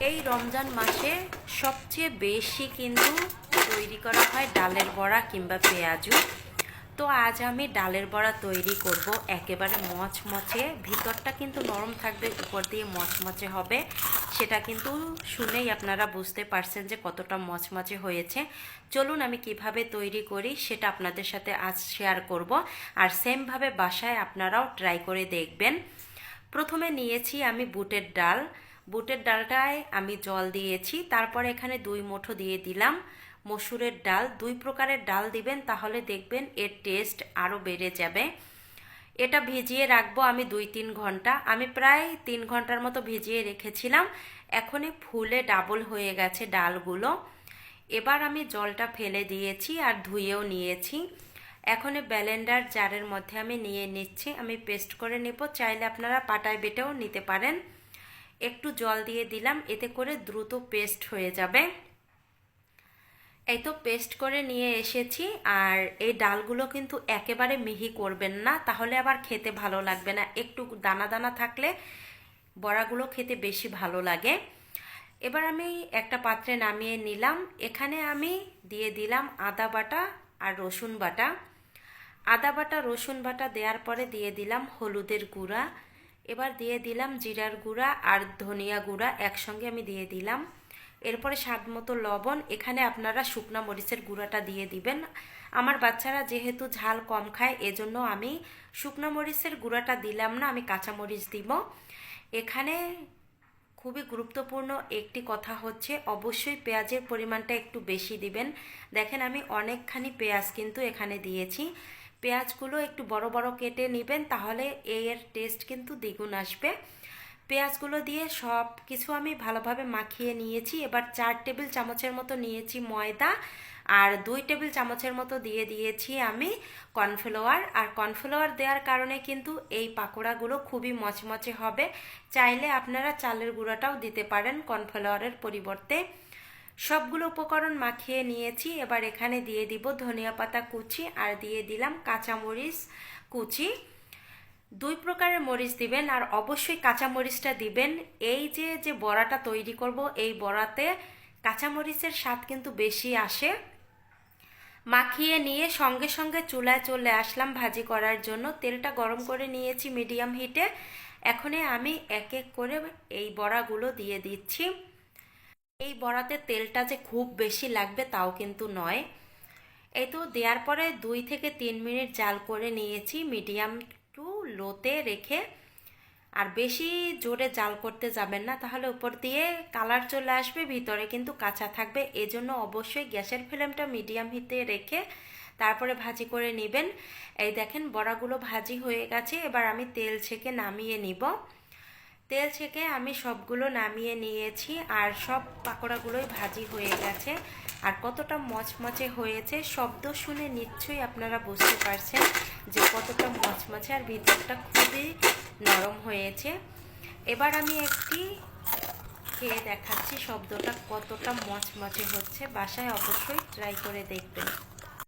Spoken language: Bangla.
এই রমজান মাসে সবচেয়ে বেশি কিন্তু তৈরি করা হয় ডালের বড়া কিংবা পেঁয়াজু। তো আজ আমি ডালের বড়া তৈরি করব, একেবারে মচমচে, ভিতরটা কিন্তু নরম থাকবে, উপর দিয়ে মচমচে হবে। সেটা কিন্তু শুনেই আপনারা বুঝতে পারছেন যে কতটা মচমচে হয়েছে। চলুন আমি কিভাবে তৈরি করি সেটা আপনাদের সাথে আজ শেয়ার করব, আর সেমভাবে বাসায় আপনারাও ট্রাই করে দেখবেন। প্রথমে নিয়েছি আমি বুটের ডাল। বুটের ডালটায় আমি জল দিয়েছি, তারপর এখানে 2 মুঠো দিয়ে দিলাম মসুরের ডাল। 2 প্রকারের ডাল দিবেন, তাহলে দেখবেন এর টেস্ট আরও বেড়ে যাবে। এটা ভিজিয়ে রাখবো আমি 2-3 ঘন্টা। আমি প্রায় 3 ঘন্টার মতো ভিজিয়ে রেখেছিলাম। এখনই ফুলে ডাবল হয়ে গেছে ডালগুলো। এবার আমি জলটা ফেলে দিয়েছি আর ধুয়েও নিয়েছি। এখন ব্লেন্ডার জারের মধ্যে আমি নিয়ে নিচ্ছি, আমি পেস্ট করে নেব। চাইলে আপনারা পাটায় বেটেও নিতে পারেন। একটু জল দিয়ে দিলাম, এতে করে দ্রুত পেস্ট হয়ে যাবে। এই তো পেস্ট করে নিয়ে এসেছি। আর এই ডালগুলো কিন্তু একেবারে মিহি করবেন না, তাহলে আবার খেতে ভালো লাগবে না। একটু দানা দানা থাকলে বড়াগুলো খেতে বেশি ভালো লাগে। এবার আমি একটা পাত্রে নামিয়ে নিলাম। এখানে আমি দিয়ে দিলাম আদা বাটা আর রসুন বাটা। আদা বাটা রসুন বাটা দেওয়ার পরে দিয়ে দিলাম হলুদের গুঁড়া। এবার দিয়ে দিলাম জিরার গুঁড়া আর ধনিয়া গুঁড়া একসঙ্গে আমি দিয়ে দিলাম। এরপরে স্বাদ মতো লবণ। এখানে আপনারা শুকনা মরিচের গুঁড়াটা দিয়ে দিবেন। আমার বাচ্চারা যেহেতু ঝাল কম খায়, এজন্য আমি শুকনা মরিচের গুঁড়াটা দিলাম না, আমি কাঁচা মরিচ দিব। এখানে খুবই গুরুত্বপূর্ণ একটি কথা হচ্ছে, অবশ্যই পেঁয়াজের পরিমাণটা একটু বেশি দিবেন। দেখেন আমি অনেকখানি পেঁয়াজ কিন্তু এখানে দিয়েছি। পেঁয়াজগুলো একটু বড় বড় কেটে নেবেন, তাহলে এর টেস্ট কিন্তু দ্বিগুণ আসবে। পেঁয়াজগুলো দিয়ে সব কিছু আমি ভালোভাবে মাখিয়ে নিয়েছি। এবার 4 টেবিল চামচের মতো নিয়েছি ময়দা, আর 2 টেবিল চামচের মতো দিয়ে দিয়েছি আমি কর্নফ্লাওয়ার। আর কর্নফ্লাওয়ার দেওয়ার কারণে কিন্তু এই পাকোড়াগুলো খুবই মচমচে হবে। চাইলে আপনারা চালের গুঁড়াটাও দিতে পারেন কর্নফ্লাওয়ারের পরিবর্তে। সবগুলো উপকরণ মাখিয়ে নিয়েছি। এবার এখানে দিয়ে দিব ধনিয়া পাতা কুচি আর দিয়ে দিলাম কাঁচামরিচ কুচি। 2 প্রকারের মরিচ দিবেন, আর অবশ্যই কাঁচা মরিচটা দিবেন। এই যে বড়াটা তৈরি করব, এই বড়াতে কাঁচা মরিচের স্বাদ কিন্তু বেশি আসে। মাখিয়ে নিয়ে সঙ্গে সঙ্গে চুলায় চলে আসলাম ভাজি করার জন্য। তেলটা গরম করে নিয়েছি মিডিয়াম হিটে। এখনই আমি এক এক করে এই বড়াগুলো দিয়ে দিচ্ছি। এই বড়াতে তেলটা যে খুব বেশি লাগবে তাও কিন্তু নয়। এই তো দেওয়ার পরে 2 থেকে 3 মিনিট জাল করে নিয়েছি মিডিয়াম টু লোতে রেখে। আর বেশি জোরে জাল করতে যাবেন না, তাহলে উপর দিয়ে কালার চলে আসবে, ভিতরে কিন্তু কাঁচা থাকবে। এজন্য অবশ্যই গ্যাসের ফ্লেমটা মিডিয়াম হিটে রেখে তারপরে ভাজি করে নেবেন। এই দেখেন বড়াগুলো ভাজি হয়ে গেছে। এবার আমি তেল ছেঁকে নামিয়ে নিব। তেল ছেঁকে আমি সবগুলো নামিয়ে নিয়েছি, আর সব পাকোড়াগুলোই ভাজি হয়ে গেছে। আর কতটা মচমচে হয়েছে, শব্দ শুনে নিশ্চয়ই আপনারা বুঝতে পারছেন যে কতটা মচমচে, আর ভিতরটা খুবই নরম হয়েছে। এবার আমি একটি খেয়ে দেখাচ্ছি শব্দটা কতটা মচমচে হচ্ছে। বাসায় অবশ্যই ট্রাই করে দেখবেন।